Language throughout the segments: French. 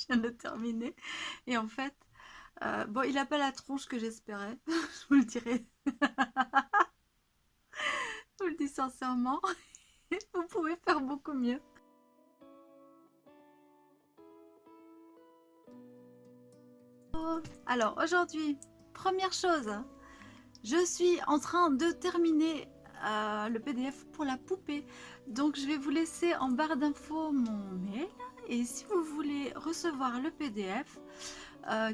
viens de terminer. Et en fait, bon, il n'a pas la tronche que j'espérais, je vous le dirai. Je vous le dis sincèrement, vous pouvez faire beaucoup mieux. Alors aujourd'hui, première chose, je suis en train de terminer le PDF pour la poupée. Donc je vais vous laisser en barre d'infos mon mail. Et si vous voulez recevoir le PDF,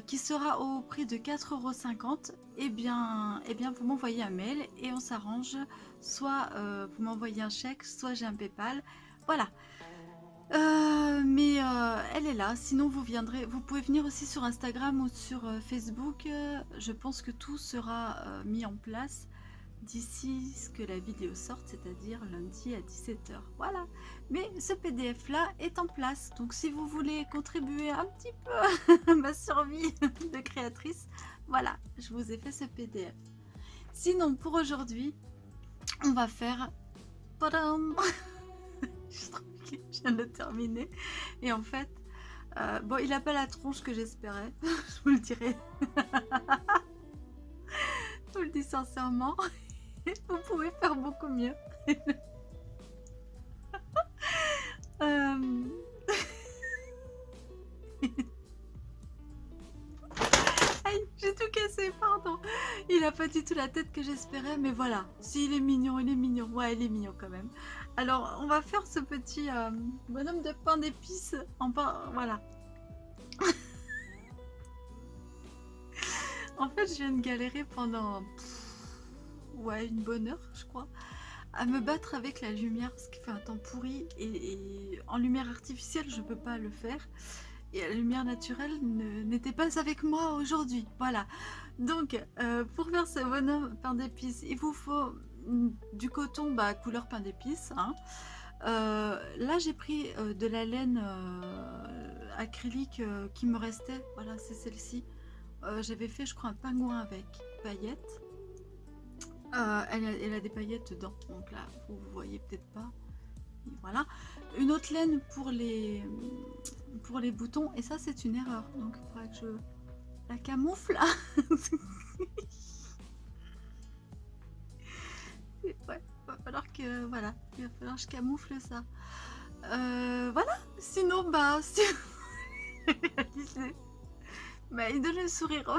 qui sera au prix de 4,50 €, eh bien vous m'envoyez un mail et on s'arrange. Soit vous m'envoyez un chèque, soit j'ai un PayPal. Voilà. Mais elle est là. Sinon, vous pouvez venir aussi sur Instagram ou sur Facebook. Je pense que tout sera mis en place d'ici ce que la vidéo sorte, c'est-à-dire lundi à 17 h. Voilà. Mais ce PDF là est en place. Donc si vous voulez contribuer un petit peu à ma survie de créatrice, voilà, je vous ai fait ce PDF. Sinon, pour aujourd'hui, on va faire... Tadam. Je viens de terminer. Et en fait, bon, il n'a pas la tronche que j'espérais, je vous le dirai. Je vous le dis sincèrement, vous pouvez faire beaucoup mieux. euh... Aïe, j'ai tout cassé, pardon. Il a pas du tout la tête que j'espérais, mais voilà. Si, il est mignon, il est mignon. Ouais, il est mignon quand même. Alors, on va faire ce petit bonhomme de pain d'épices en pain, voilà. En fait, je viens de galérer pendant ouais, une bonne heure, je crois, à me battre avec la lumière parce qu'il fait un temps pourri et en lumière artificielle, je peux pas le faire. Et la lumière naturelle n'était pas avec moi aujourd'hui. Voilà. Donc, pour faire ce bonhomme pain d'épices, il vous faut du coton couleur pain d'épices. Hein. Là, j'ai pris de la laine acrylique qui me restait. Voilà, c'est celle-ci. J'avais fait, je crois, un pingouin avec paillettes. Elle a des paillettes dedans, donc là, vous voyez peut-être pas. Et voilà. Une autre laine pour les boutons, et ça, c'est une erreur. Donc, il faudra que je la camoufle. Ouais, va falloir que, voilà, il va falloir que je camoufle ça. Voilà, sinon, si il donne le sourire.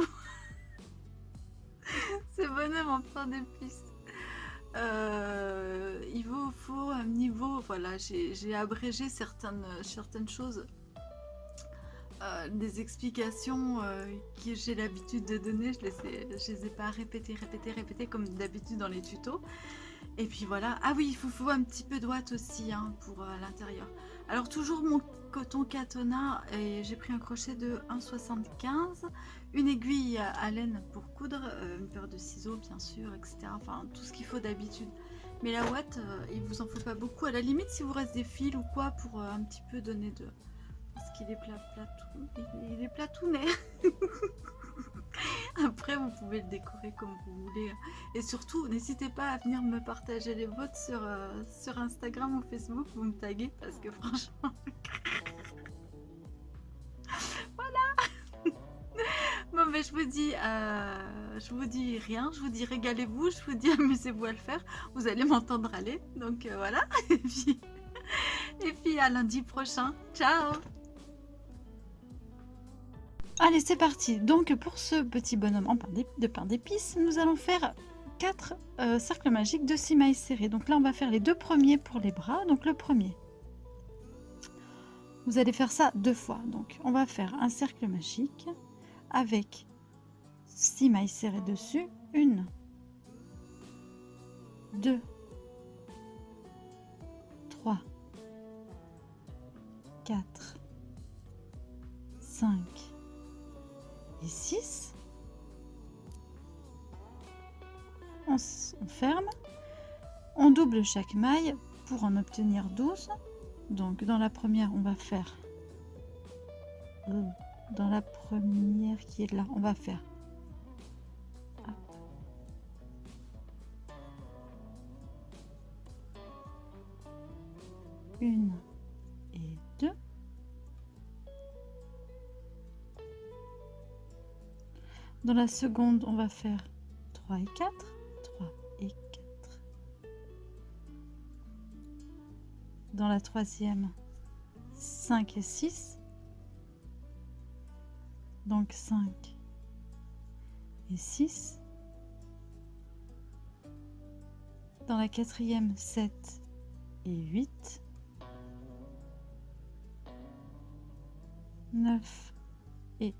C'est bonhomme en pain d'épices. Il vous faut un niveau, voilà, j'ai abrégé certaines choses, des explications que j'ai l'habitude de donner, je les ai pas répétées comme d'habitude dans les tutos. Et puis voilà, ah oui, il vous faut un petit peu de ouate aussi hein, pour l'intérieur. Alors toujours mon coton Katona, et j'ai pris un crochet de 1,75, une aiguille à laine pour coudre, une paire de ciseaux bien sûr, etc. Enfin tout ce qu'il faut d'habitude. Mais la ouate, il vous en faut pas beaucoup. À la limite, si vous reste des fils ou quoi pour un petit peu donner de... Parce qu'il est il est platounet. Après, vous pouvez le décorer comme vous voulez. Et surtout, n'hésitez pas à venir me partager les vôtres sur Instagram ou Facebook. Vous me taguez parce que franchement... Bon, mais je vous dis rien. Je vous dis régalez-vous. Je vous dis amusez-vous à le faire. Vous allez m'entendre aller. Donc voilà. Et puis à lundi prochain. Ciao! Allez, c'est parti. Donc, pour ce petit bonhomme en pain d'épices, nous allons faire 4 cercles magiques de 6 mailles serrées. Donc là, on va faire les 2 premiers pour les bras. Donc le premier, vous allez faire ça 2 fois. Donc, on va faire un cercle magique avec 6 mailles serrées dessus. 1, 2, 3, 4, 5 et 6. On ferme, on double chaque maille pour en obtenir 12. Donc dans la première, on va faire dans la première qui est là, on va faire 1 et 2. Dans la seconde, on va faire 3 et 4, 3 et 4. Dans la troisième, 5 et 6. Donc 5 et 6. Dans la quatrième, 7 et 8. 9 et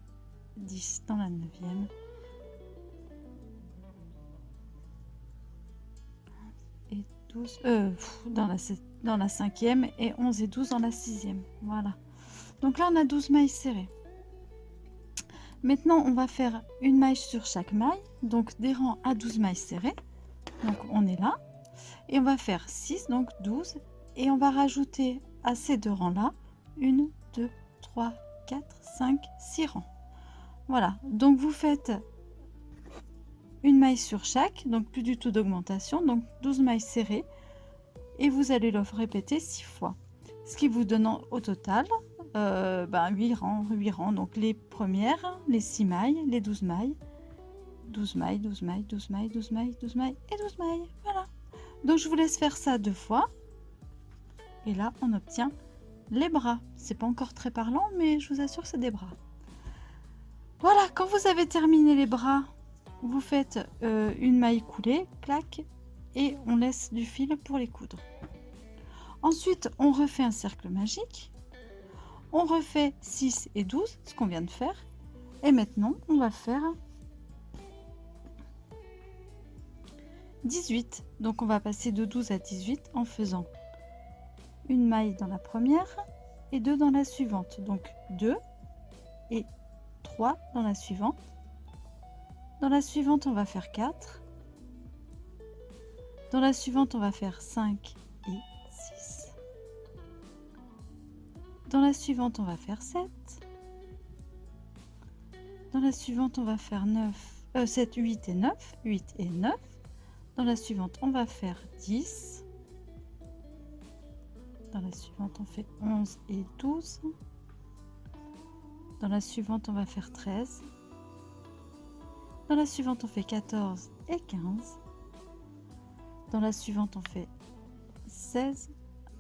10 dans la neuvième. Et 12 dans la cinquième et 11 et 12 dans la sixième. Voilà. Donc là, on a 12 mailles serrées. Maintenant, on va faire une maille sur chaque maille. Donc des rangs à 12 mailles serrées. Donc on est là. Et on va faire 6, donc 12. Et on va rajouter à ces deux rangs-là 1, 2, 3, 4, 5, 6 rangs. Voilà. Donc vous faites une maille sur chaque. Donc plus du tout d'augmentation. Donc 12 mailles serrées. Et vous allez le répéter 6 fois. Ce qui vous donne au total 8 rangs. Donc les premières, les 6 mailles, les 12 mailles. 12 mailles, 12 mailles, 12 mailles, 12 mailles, 12 mailles et 12 mailles. Voilà. Donc je vous laisse faire ça 2 fois. Et là, on obtient les bras. C'est pas encore très parlant, mais je vous assure que c'est des bras. Voilà, quand vous avez terminé les bras, vous faites une maille coulée, clac, et on laisse du fil pour les coudre. Ensuite, on refait un cercle magique. On refait 6 et 12, ce qu'on vient de faire. Et maintenant, on va faire 18. Donc, on va passer de 12 à 18 en faisant une maille dans la première et 2 dans la suivante. Donc, 2 et 3 dans la suivante. Dans la suivante, on va faire 4. Dans la suivante, on va faire 5 et 6. Dans la suivante, on va faire 7. Dans la suivante, on va faire 7, 8 et 9. 8 et 9. Dans la suivante, on va faire 10. Dans la suivante, on fait 11 et 12. Dans la suivante, on va faire 13. Dans la suivante, on fait 14 et 15. Dans la suivante, on fait 16.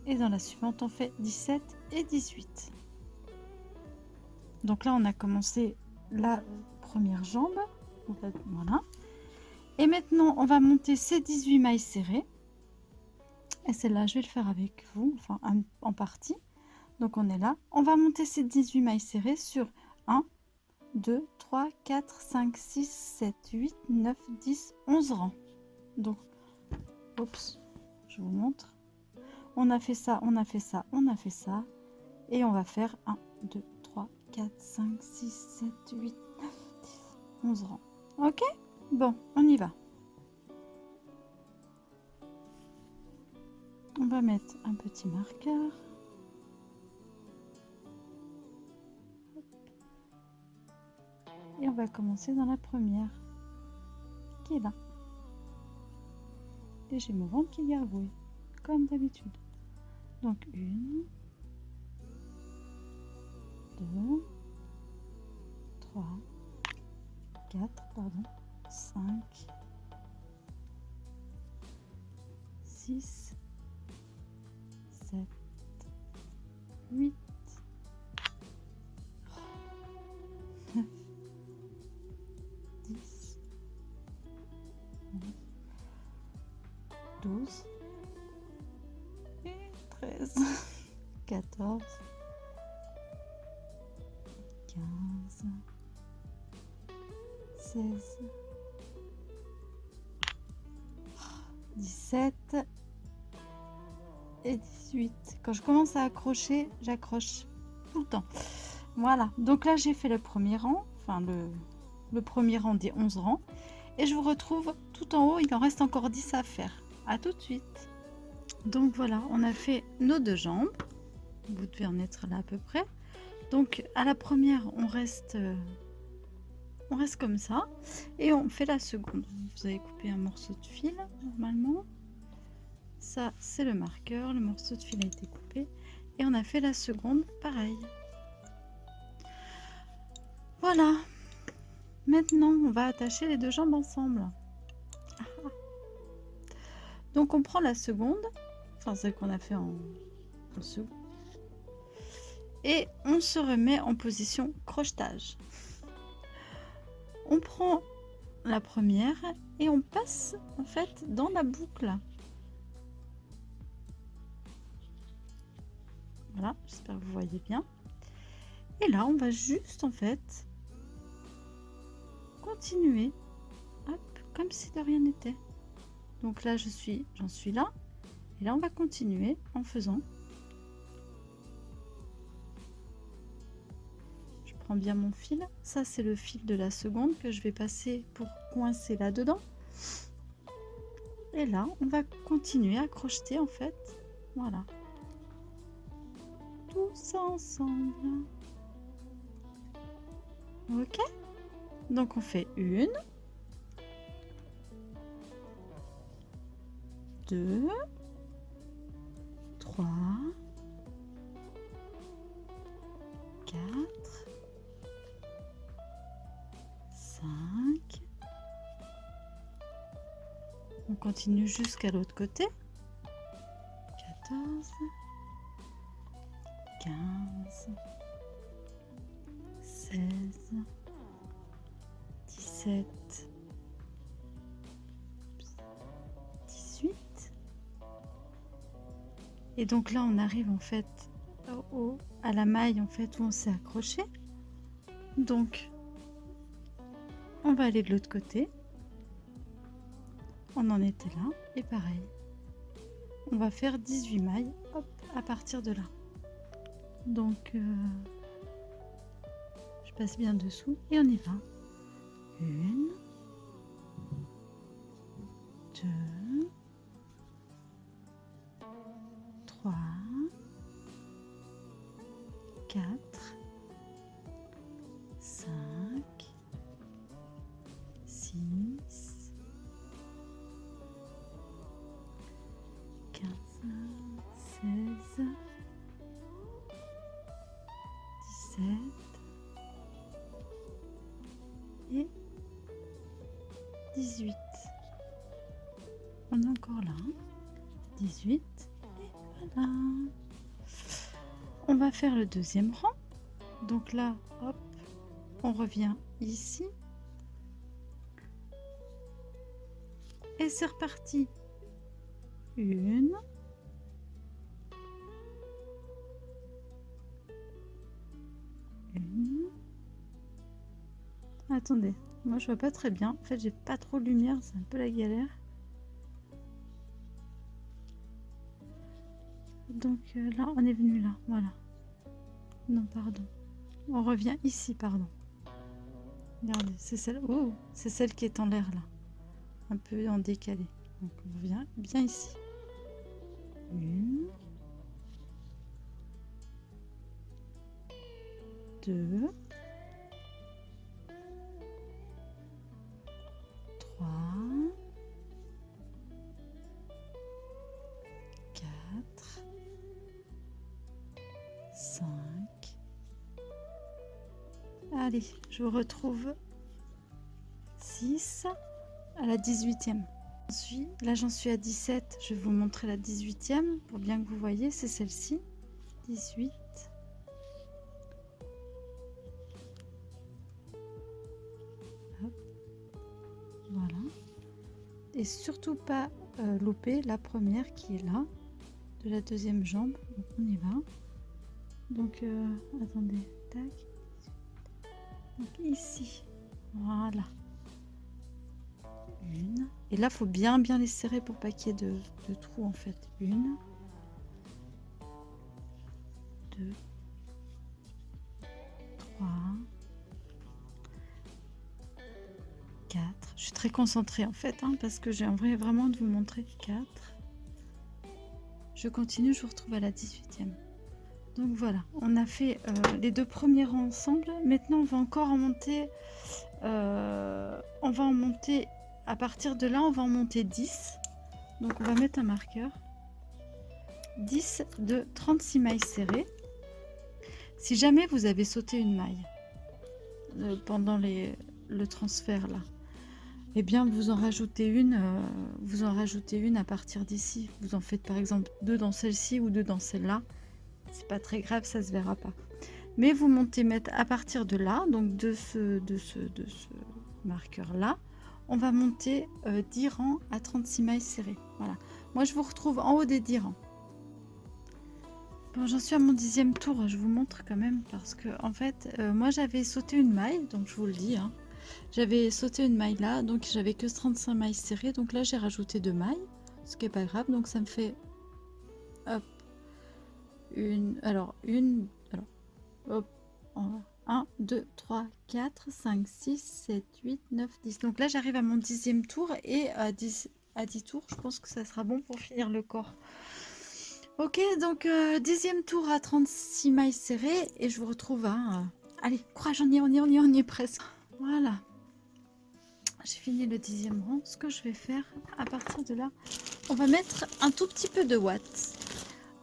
Et dans la suivante, on fait 17 et 18. Donc là, on a commencé la première jambe. Voilà. Et maintenant, on va monter ces 18 mailles serrées. Et celle-là, je vais le faire avec vous, enfin en partie. Donc on est là. On va monter ces 18 mailles serrées sur 1, 2, 3, 4, 5, 6, 7, 8, 9, 10, 11 rangs. Donc, oups, je vous montre. On a fait ça, on a fait ça, on a fait ça. Et on va faire 1, 2, 3, 4, 5, 6, 7, 8, 9, 10, 11 rangs. Ok? Bon, on y va. On va mettre un petit marqueur. Et on va commencer dans la première, qui est là. Et j'ai mon ventre qui est gargouille, comme d'habitude. Donc 1, 2, 3, 4, pardon, 5, 6, 7, 8, 9, 10, 11, 12 et 13, 14, 15, 16, 17 et 18. Quand je commence à accrocher, j'accroche tout le temps. Voilà, donc là j'ai fait le premier rang, enfin le premier rang des 11 rangs. Et je vous retrouve tout en haut, il en reste encore 10 à faire. À tout de suite. Donc voilà, on a fait nos deux jambes. Vous devez en être là à peu près. Donc à la première, on reste comme ça. Et on fait la seconde. Vous avez coupé un morceau de fil, normalement. Ça, c'est le marqueur. Le morceau de fil a été coupé. Et on a fait la seconde, pareil. Voilà. Maintenant, on va attacher les deux jambes ensemble. Donc on prend la seconde, enfin celle qu'on a fait en dessous, et on se remet en position crochetage. On prend la première et on passe en fait dans la boucle. Voilà, j'espère que vous voyez bien. Et là, on va juste en fait continuer, hop, comme si de rien n'était. Donc là, j'en suis là. Et là, on va continuer en faisant. Je prends bien mon fil. Ça, c'est le fil de la seconde que je vais passer pour coincer là-dedans. Et là, on va continuer à crocheter en fait. Voilà. Tout ça ensemble. Ok. Donc, on fait 1, 2, 3, 4, 5. On continue jusqu'à l'autre côté. 14, 15, 16, 17, 18. Et donc là, on arrive en fait à la maille en fait où on s'est accroché. Donc, on va aller de l'autre côté. On en était là et pareil. On va faire 18 mailles hop, à partir de là. Donc, je passe bien dessous et on y va. 1, 2, 3, 4, 5, 6, 15, 16, 17 et 18. On est encore là. 18 et voilà. On va faire le deuxième rang. Donc là, hop, on revient ici. Et c'est reparti. 1, 1. Attendez, moi je vois pas très bien. En fait, j'ai pas trop de lumière, c'est un peu la galère. Donc là, on est venu là, voilà. Non, pardon. On revient ici, pardon. Regardez, c'est celle. Oh, c'est celle qui est en l'air là, un peu en décalé. Donc on revient bien ici. 1, 2, 3, 4, 5. Allez, je vous retrouve 6 à la 18e. Là, j'en suis à 17. Je vais vous montrer la 18e pour bien que vous voyez. C'est celle-ci. 18. Hop. Voilà. Et surtout pas louper la première qui est là, de la deuxième jambe. Donc, on y va. Donc, attendez. Tac. Donc, ici. Voilà. 1. Et là, faut bien les serrer pour pas qu'il y ait de trous en fait. 1, 2, 3, 4. Je suis très concentrée en fait, hein, parce que j'ai envie vraiment de vous montrer. 4. Je continue, je vous retrouve à la 18e. Donc voilà, on a fait les deux premiers rangs ensemble. Maintenant, on va encore en monter. On va en monter. À partir de là, on va en monter 10. Donc, on va mettre un marqueur. 10 de 36 mailles serrées. Si jamais vous avez sauté une maille pendant le transfert là, eh bien vous en rajoutez une, à partir d'ici. Vous en faites par exemple 2 dans celle-ci ou 2 dans celle-là. C'est pas très grave, ça se verra pas. Mais vous montez mettre à partir de là, donc de ce marqueur là, on va monter 10 rangs à 36 mailles serrées. Voilà. Moi je vous retrouve en haut des 10 rangs. Bon, j'en suis à mon 10e tour, je vous montre quand même parce que en fait, moi j'avais sauté une maille, donc je vous le dis, hein. J'avais sauté une maille là, donc j'avais que 35 mailles serrées, donc là j'ai rajouté 2 mailles, ce qui est pas grave, donc ça me fait hop, hop, 1, 2, 3, 4, 5, 6, 7, 8, 9, 10. Donc là j'arrive à mon 10e tour et à 10 tours, je pense que ça sera bon pour finir le corps. Ok, donc 10e tour à 36 mailles serrées et je vous retrouve à... allez, courage, on y est presque. Voilà. J'ai fini le 10e rang. Ce que je vais faire, à partir de là, on va mettre un tout petit peu de watts.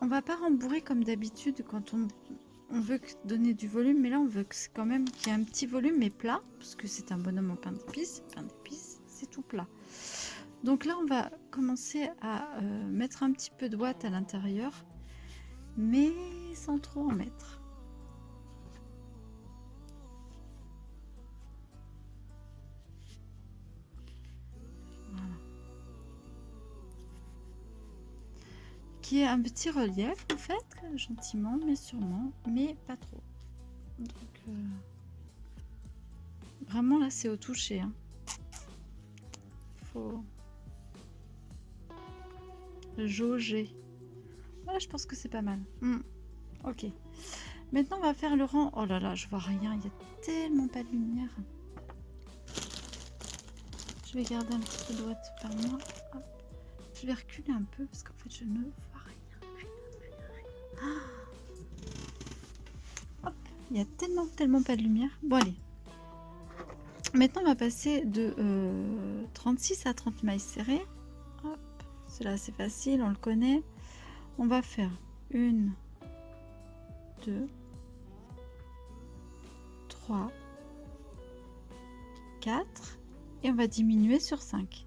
On va pas rembourrer comme d'habitude quand on veut donner du volume, mais là on veut quand même qu'il y ait un petit volume mais plat, parce que c'est un bonhomme en pain d'épices. Pain d'épices, c'est tout plat. Donc là on va commencer à mettre un petit peu de watts à l'intérieur, mais sans trop en mettre. Qui est un petit relief, en fait, gentiment, mais sûrement, mais pas trop. Donc, vraiment, là, c'est au toucher. Hein. Faut jauger. Voilà, je pense que c'est pas mal. Ok. Maintenant, on va faire le rang. Oh là là, je vois rien. Il y a tellement pas de lumière. Je vais garder un petit peu de watts par moi. Hop. Je vais reculer un peu parce qu'en fait, je ne vois rien. Hop, il y a tellement pas de lumière. Bon, allez. Maintenant, on va passer de 36 à 30 mailles serrées. Hop, cela c'est facile, on le connaît. On va faire 1, 2, 3, 4 et on va diminuer sur 5.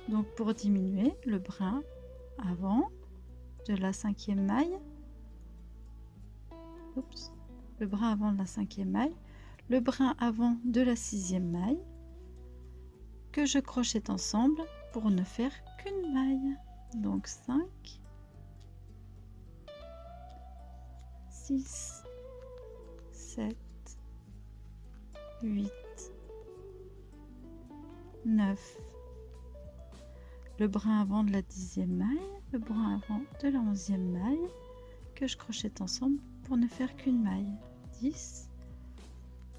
Donc pour diminuer, le brin avant de la 5e maille, oups, le brin avant de la 5e maille, le brin avant de la 6e maille, que je crochette ensemble pour ne faire qu'une maille. Donc 5, 6, 7, 8, 9, le brin avant de la 10e maille, le brin avant de la 11e maille, que je crochette ensemble pour ne faire qu'une maille. 10,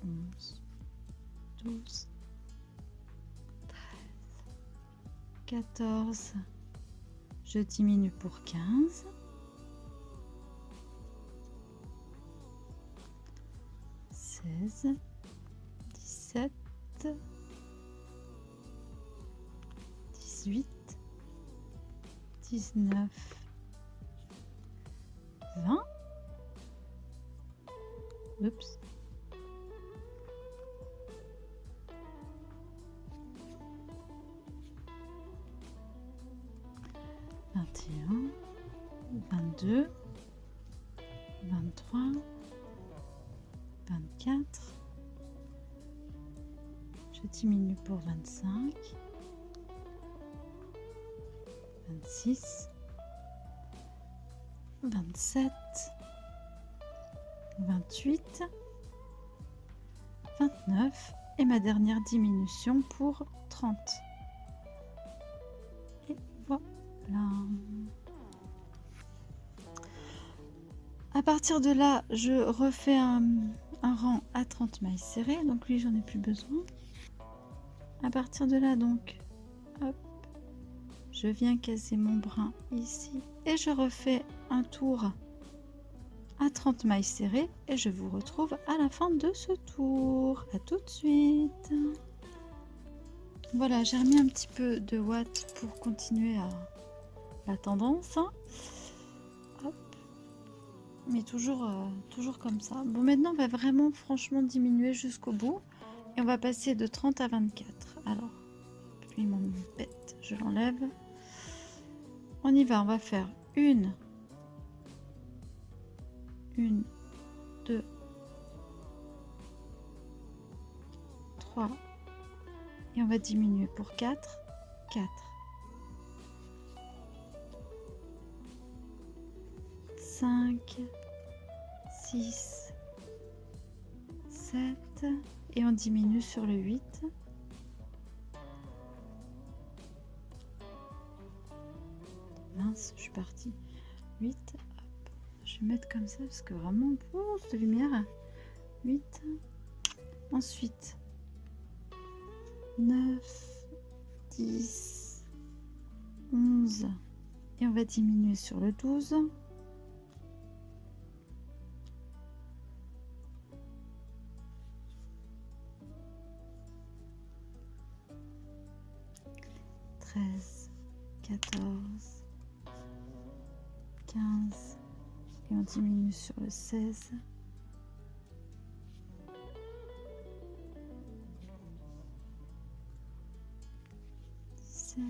11, 12, 13, 14, je diminue pour 15, 16, 17, 18, 19, 20, oups, 21, 22, 23, 24, je diminue pour 25, 26, 27, 28, 29 et ma dernière diminution pour 30. Et voilà. À partir de là, je refais un rang à 30 mailles serrées, donc lui j'en ai plus besoin. À partir de là, donc, hop, je viens caser mon brin ici et je refais un tour à 30 mailles serrées et je vous retrouve à la fin de ce tour. À tout de suite. Voilà, j'ai remis un petit peu de watts pour continuer à la tendance. Hop. Mais toujours comme ça. Bon, maintenant on va vraiment franchement diminuer jusqu'au bout Et on va passer de 30 à 24. Alors, lui m'embête, je l'enlève. On y va, on va faire une, 2, 3. Et on va diminuer pour 4, 4. 5, 6, 7. Et on diminue sur le 8. Mince, je suis partie. 8. Hop. Je vais mettre comme ça parce que vraiment, cette lumière. 8. Ensuite, 9, 10, 11. Et on va diminuer sur le 12. 13, 14, 15. Et on diminue sur le 16. 17,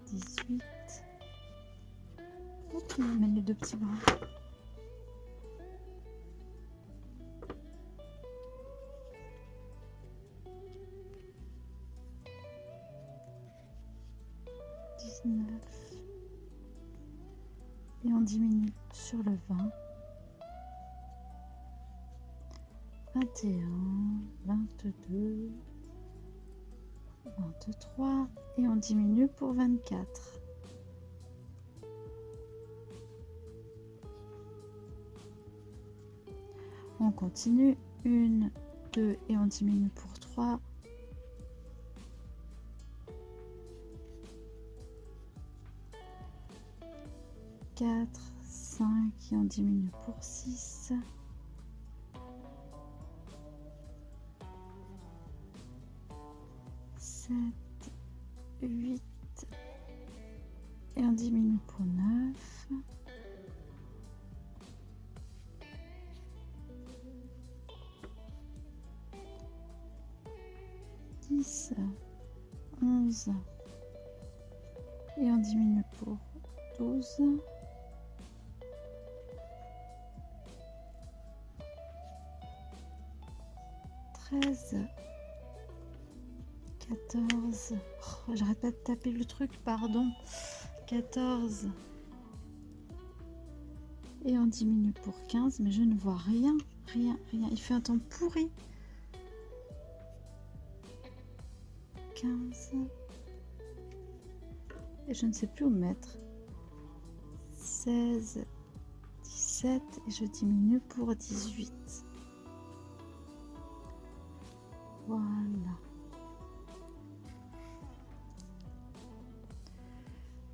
18. Hop, on amène les deux petits bras. 19. Et on diminue sur le 20. 21, 22, 23. Et on diminue pour 24. On continue. 1, 2 et on diminue pour 3. 4, 5 et on diminue pour 6. 7, 8 et on diminue pour 9. 10, 11 et on diminue pour 12. 13, 14. Oh, j'arrête pas de taper le truc, pardon. 14. Et on diminue pour 15, mais je ne vois rien, rien. Il fait un temps pourri. 15. Et je ne sais plus où mettre. 16, 17 et je diminue pour 18. Voilà.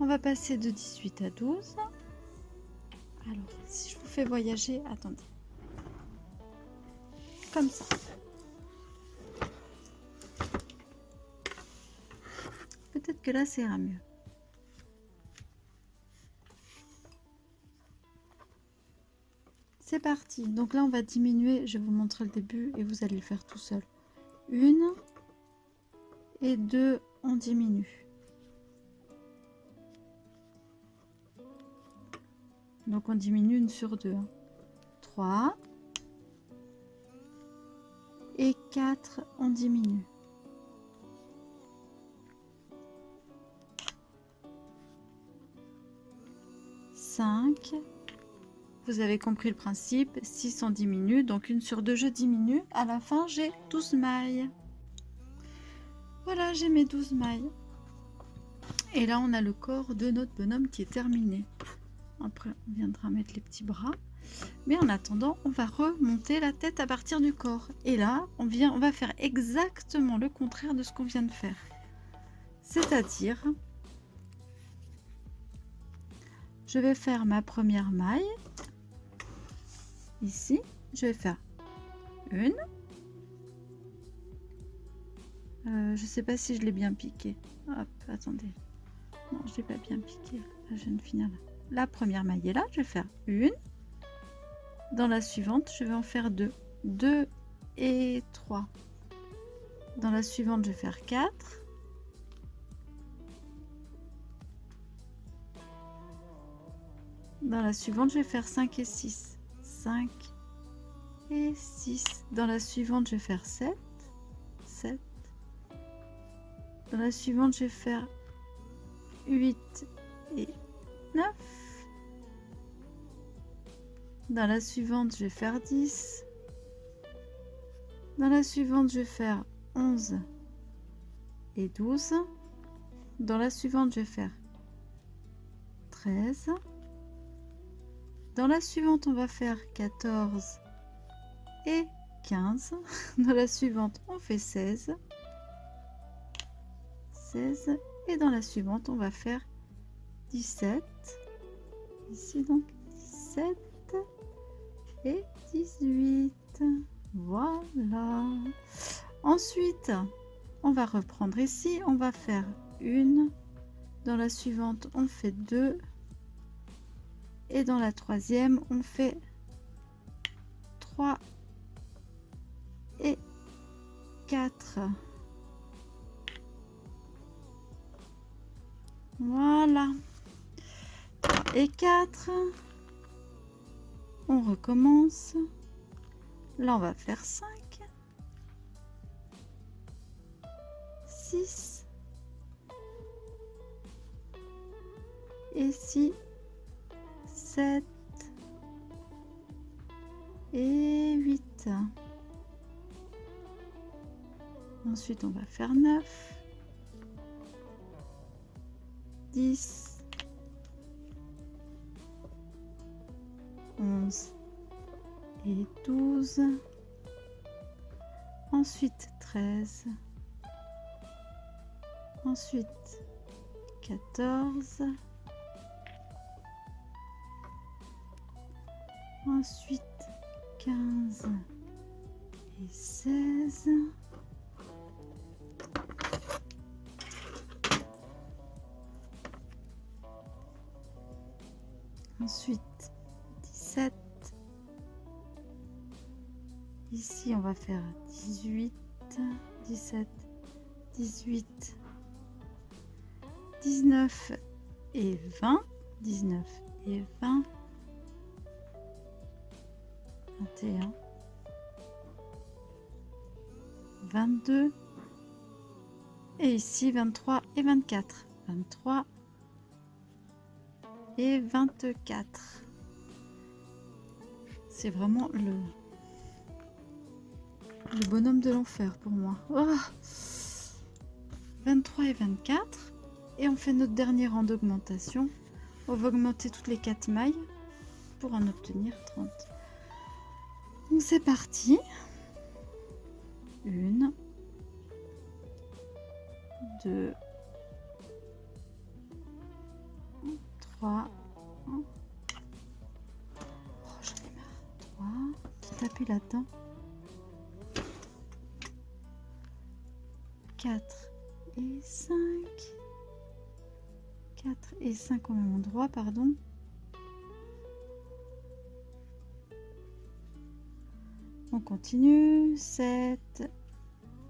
On va passer de 18 à 12. Alors, si je vous fais voyager, attendez. Comme ça. Peut-être que là, ça ira mieux. C'est parti. Donc là, on va diminuer. Je vais vous montrer le début et vous allez le faire tout seul. 1 et 2, on diminue. Donc on diminue une sur 2. 3 et 4, on diminue. 5. Vous avez compris le principe. 6, on diminue. Donc une sur 2, je diminue. À la fin, j'ai 12 mailles. Voilà, j'ai mes 12 mailles. Et là, on a le corps de notre bonhomme qui est terminé. Après, on viendra mettre les petits bras. Mais en attendant, on va remonter la tête à partir du corps. Et là, on va faire exactement le contraire de ce qu'on vient de faire. C'est-à-dire, je vais faire ma première maille. Ici, je vais faire une. Je sais pas si je l'ai bien piqué. Hop, attendez. Non, je l'ai pas bien piqué. Là, je viens de finir là. La première maille est là, je vais faire une. Dans la suivante, je vais en faire 2. 2 et 3. Dans la suivante, je vais faire 4. Dans la suivante, je vais faire 5 et 6. 5 et 6. Dans la suivante, je vais faire 7. 7. Dans la suivante, je vais faire 8 et 9. Dans la suivante, je vais faire 10. Dans la suivante, je vais faire 11 et 12. Dans la suivante, je vais faire 13. Dans la suivante, on va faire 14 et 15. Dans la suivante, on fait 16. 16. Et dans la suivante, on va faire 17. Ici, donc 17 et 18. Voilà. Ensuite, on va reprendre ici. On va faire 1. Dans la suivante, on fait 2. Et dans la troisième, on fait 3 et 4. Voilà. 3 et 4. On recommence. Là, on va faire 5. 6. Et ici, 7 et 8. Ensuite, on va faire 9, 10, 11 et 12. Ensuite, 13. Ensuite, 14. Ensuite, 15 et 16. Ensuite, 17. Ici, on va faire 18, 17, 18, 19 et 20. 19 et 20. 21, 22 et ici 23 et 24. 23 et 24. C'est vraiment le bonhomme de l'enfer pour moi. Oh, 23 et 24. Et on fait notre dernier rang d'augmentation. On va augmenter toutes les 4 mailles pour en obtenir 30. Donc c'est parti. 1, 2, 3. Oh, j'en ai marre. 3. Qui t'appuie là-dedans. 4 et 5. 4 et 5 au même endroit, pardon. On continue. 7,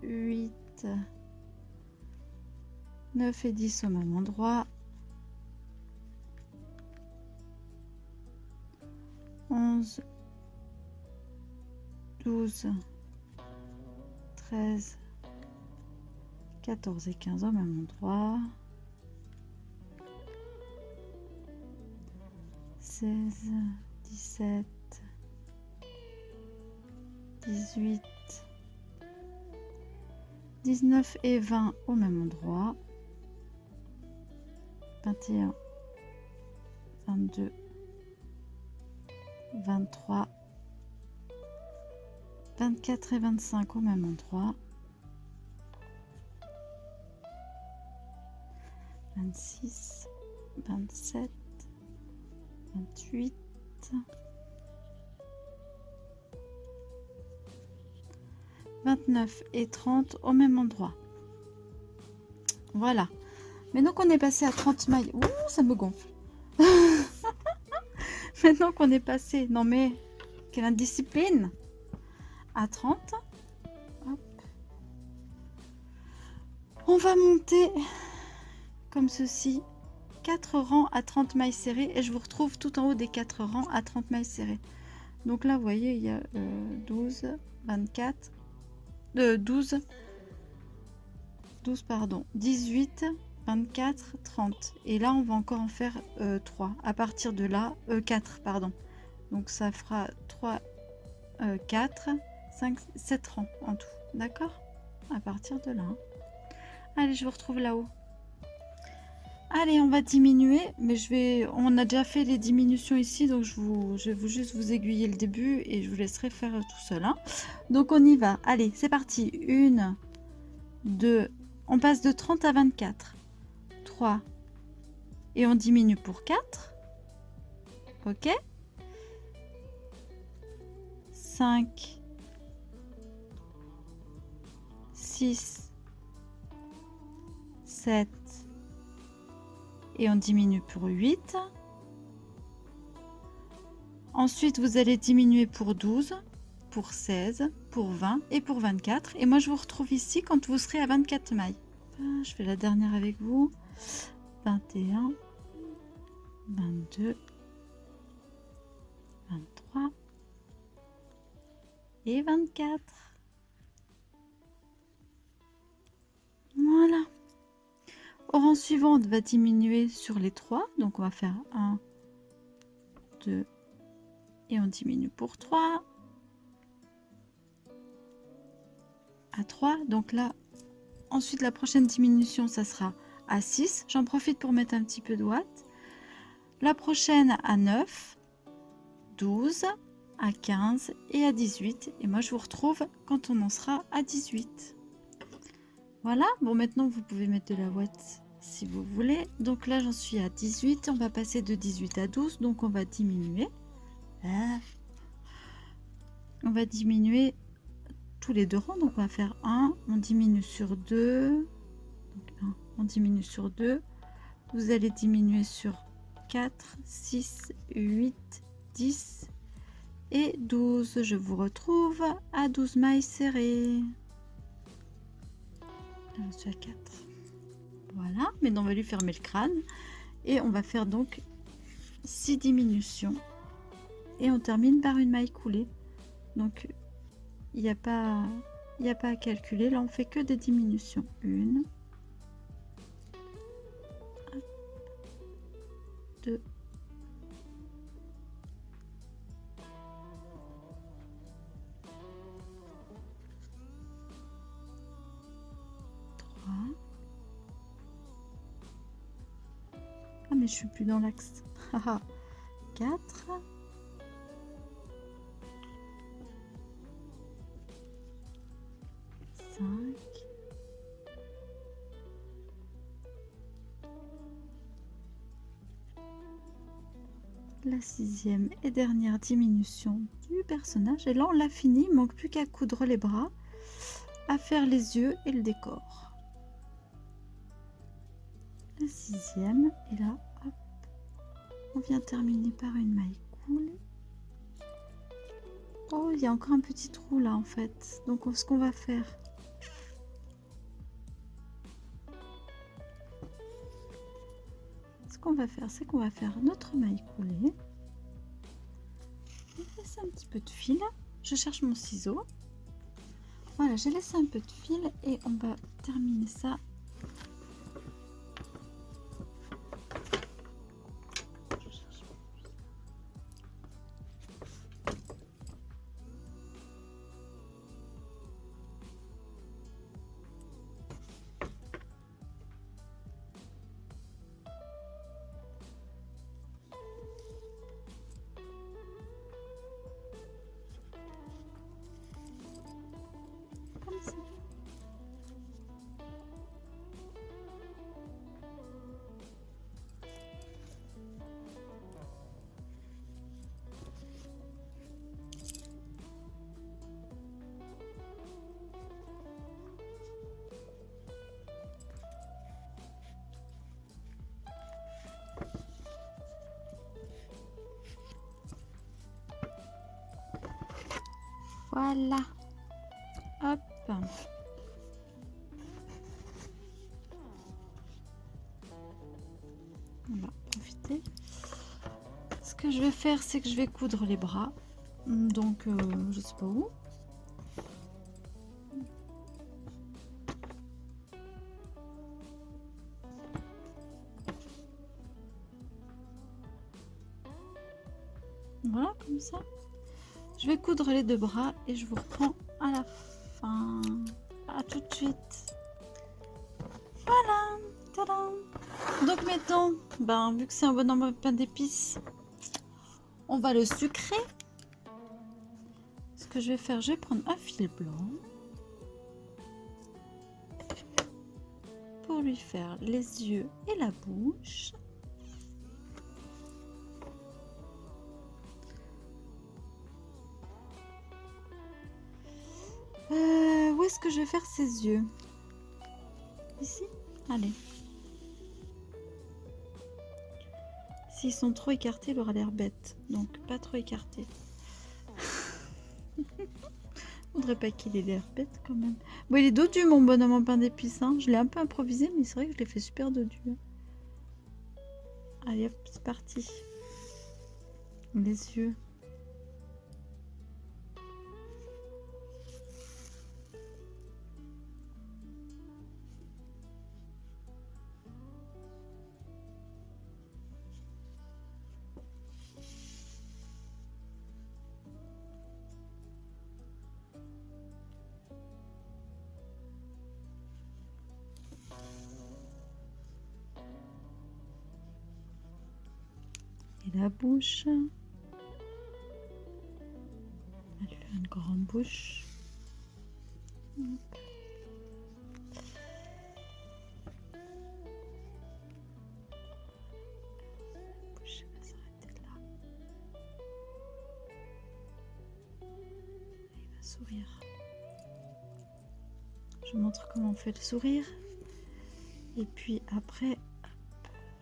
8, 9 et 10 au même endroit. 11, 12, 13, 14 et 15 au même endroit. 16, 17, 18, 19 et 20 au même endroit. 21, 22, 23, 24 et 25 au même endroit. 26, 27, 28, 29 et 30 au même endroit. Voilà. Maintenant qu'on est passé à 30 mailles, ouh, ça me gonfle. Maintenant qu'on est passé, non mais quelle indiscipline, à 30. Hop. On va monter comme ceci, 4 rangs à 30 mailles serrées et je vous retrouve tout en haut des 4 rangs à 30 mailles serrées. Donc là, vous voyez, il y a 12, 24, 12, pardon, 18, 24, 30. Et là, on va encore en faire 3. À partir de là, 4, pardon. Donc ça fera 3, 4, 5, 7 rangs en tout. D'accord? À partir de là. Allez, je vous retrouve là-haut. Allez, on va diminuer, mais on a déjà fait les diminutions ici, donc je vais juste vous aiguiller le début et je vous laisserai faire tout seul. Hein. Donc on y va. Allez, c'est parti. 1, 2, on passe de 30 à 24. 3, et on diminue pour 4. Ok. 5, 6, 7, et on diminue pour 8. Ensuite, vous allez diminuer pour 12, pour 16, pour 20 et pour 24. Et moi, je vous retrouve ici quand vous serez à 24 mailles. Je fais la dernière avec vous. 21, 22, 23 et 24. Voilà. Au rang suivant, on va diminuer sur les 3. Donc, on va faire 1, 2, et on diminue pour 3. À 3. Donc là, ensuite, la prochaine diminution, ça sera à 6. J'en profite pour mettre un petit peu de watts. La prochaine à 9, 12, à 15 et à 18. Et moi, je vous retrouve quand on en sera à 18. Voilà. Bon, maintenant, vous pouvez mettre de la watts si vous voulez. Donc là, j'en suis à 18. On va passer de 18 à 12. Donc, on va diminuer. On va diminuer tous les 2 rangs. Donc, on va faire 1. On diminue sur 2. Donc, 1, on diminue sur 2. Vous allez diminuer sur 4, 6, 8, 10 et 12. Je vous retrouve à 12 mailles serrées. Je suis à 4. Voilà, maintenant on va lui fermer le crâne. Et on va faire donc 6 diminutions. Et on termine par une maille coulée. Donc, il n'y a pas à calculer. Là, on fait que des diminutions. 1, 2, 3. Ah, mais je suis plus dans l'axe. 4. 5. La 6e et dernière diminution du personnage. Et là, on l'a fini. Il manque plus qu'à coudre les bras, à faire les yeux et le décor. La 6e. Et là, hop, on vient terminer par une maille coulée. Oh, il y a encore un petit trou là en fait. Donc, ce qu'on va faire, c'est qu'on va faire notre maille coulée. Je vais laisser un petit peu de fil. Je cherche mon ciseau. Voilà, j'ai laissé un peu de fil et on va terminer ça. Comme ça. Voilà. Hop. On va profiter. Ce que je vais faire, c'est que je vais coudre les bras. Donc, je sais pas où. Voilà, comme ça. Je vais coudre les deux bras et je vous reprends à la fin. À tout de suite. Voilà. Tadam. Donc maintenant, vu que c'est un bonhomme pain d'épices, on va le sucrer. Ce que je vais faire, je vais prendre un fil blanc pour lui faire les yeux et la bouche. Où est-ce que je vais faire ses yeux? Ici? Allez. S'ils sont trop écartés, il aura l'air bête. Donc, pas trop écartés. Faudrait pas qu'il ait l'air bête quand même. Bon, il est dodu, mon bonhomme en pain d'épices. Hein. Je l'ai un peu improvisé, mais c'est vrai que je l'ai fait super dodu. Allez, hop, c'est parti. Les yeux. Et la bouche. Elle fait une grande bouche. Hop. La bouche va s'arrêter là. Et il va sourire. Je vous montre comment on fait le sourire. Et puis après, hop,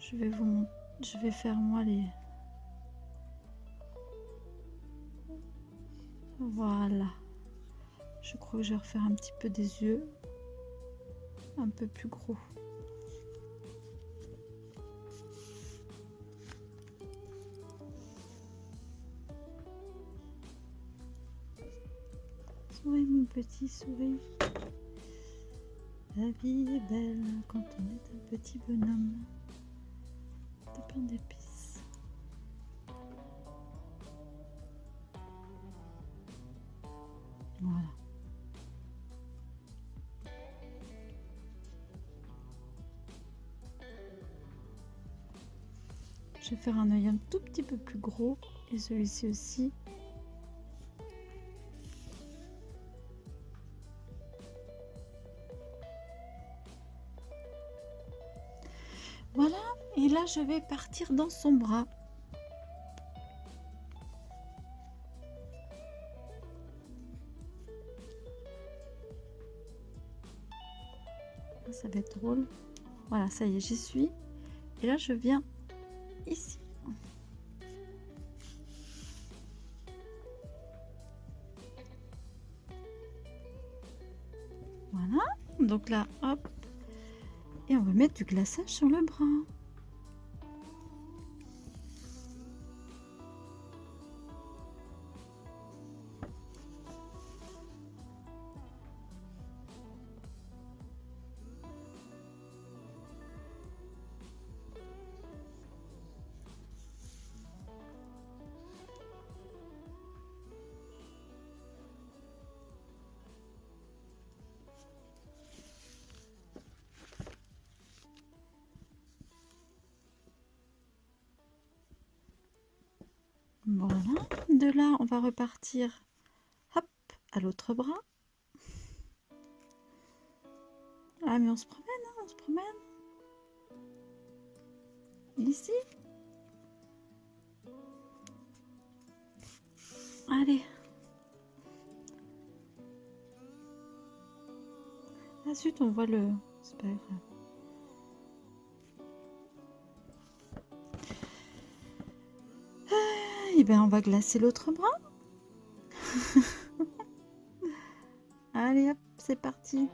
je vais faire moi les... Voilà. Je crois que je vais refaire un petit peu des yeux. Un peu plus gros. Souris mon petit, souris. La vie est belle quand on est un petit bonhomme de pain d'épices. Voilà. Je vais faire un œil un tout petit peu plus gros et celui-ci aussi. Voilà, et là je vais partir dans son bras. Ça va être drôle. Voilà, ça y est, j'y suis. Et là je viens ici. Voilà, donc là, hop. Et on va mettre du glaçage sur le bras. Voilà, de là on va repartir hop à l'autre bras. Ah mais on se promène, hein, on se promène. Ici. Allez. Ah zut, on voit le... C'est pas grave. Et bien on va glacer l'autre bras. Allez hop, c'est parti.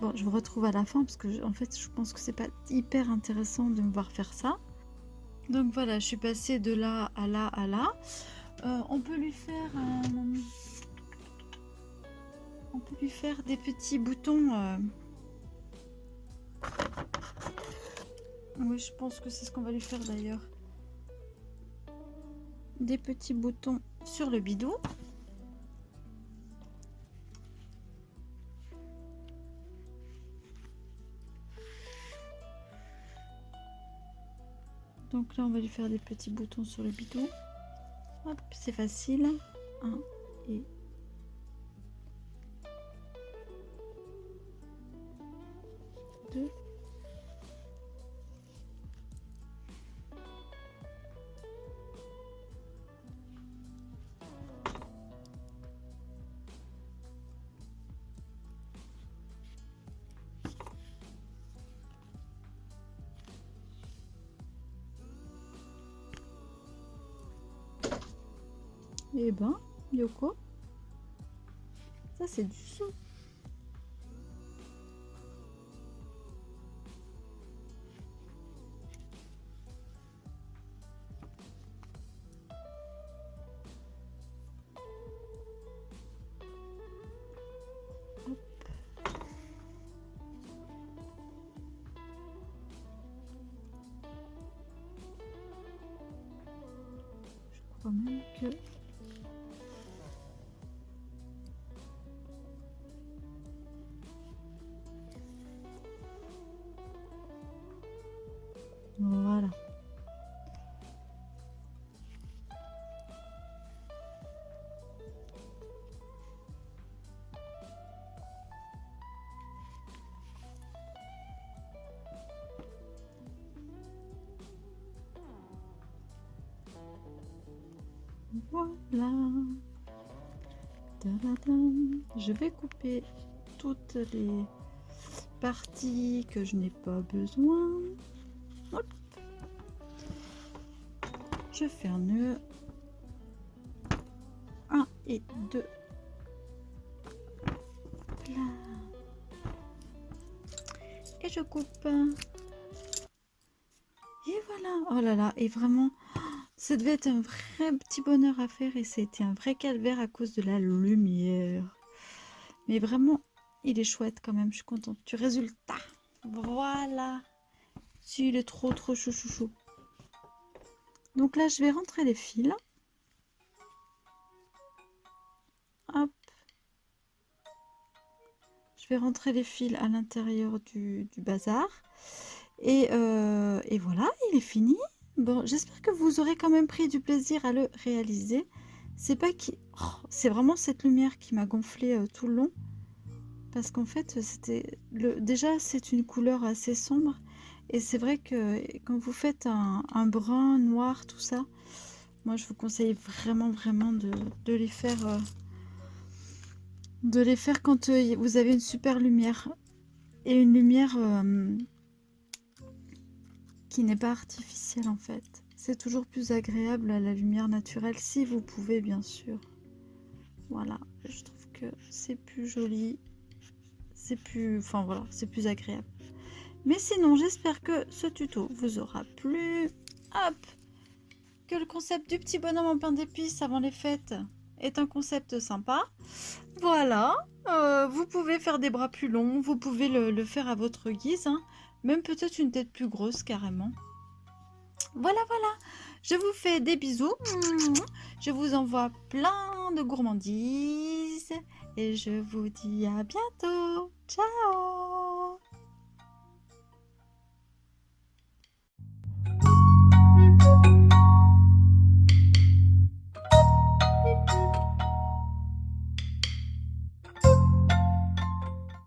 Bon, je vous retrouve à la fin parce que en fait, je pense que c'est pas hyper intéressant de me voir faire ça. Donc voilà, je suis passée de là à là à là. On peut lui faire des petits boutons. Oui, je pense que c'est ce qu'on va lui faire d'ailleurs. Des petits boutons sur le bidou. Donc là, on va lui faire des petits boutons sur le bidou. Hop, c'est facile. 1 et 2. Eh ben, Yoko, ça c'est du son. Hop. Je crois même que... Voilà. Voilà. Tadadam. Je vais couper toutes les parties que je n'ai pas besoin. Hop. Je fais un nœud. 1 et 2. Là. Et je coupe. Et voilà. Oh là là. Et vraiment, ça devait être un vrai petit bonheur à faire. Et c'était un vrai calvaire à cause de la lumière. Mais vraiment, il est chouette quand même. Je suis contente du résultat. Voilà. Si, il est trop chouchou. Donc là, je vais rentrer les fils. Hop. Je vais rentrer les fils à l'intérieur du bazar. Et voilà, il est fini. Bon, j'espère que vous aurez quand même pris du plaisir à le réaliser. C'est pas qui... Oh, c'est vraiment cette lumière qui m'a gonflé tout le long. Parce qu'en fait, c'était... Déjà, c'est une couleur assez sombre. Et c'est vrai que quand vous faites un brun, noir, tout ça, moi, je vous conseille vraiment de les faire... de les faire quand vous avez une super lumière. Et une lumière qui n'est pas artificielle en fait. C'est toujours plus agréable à la lumière naturelle, si vous pouvez bien sûr. Voilà, je trouve que c'est plus joli. C'est plus... Enfin voilà, c'est plus agréable. Mais sinon, j'espère que ce tuto vous aura plu. Hop! Que le concept du petit bonhomme en pain d'épices avant les fêtes est un concept sympa. Voilà, vous pouvez faire des bras plus longs, vous pouvez le faire à votre guise, hein. Même peut-être une tête plus grosse carrément. Voilà, je vous fais des bisous, je vous envoie plein de gourmandises et je vous dis à bientôt. Ciao!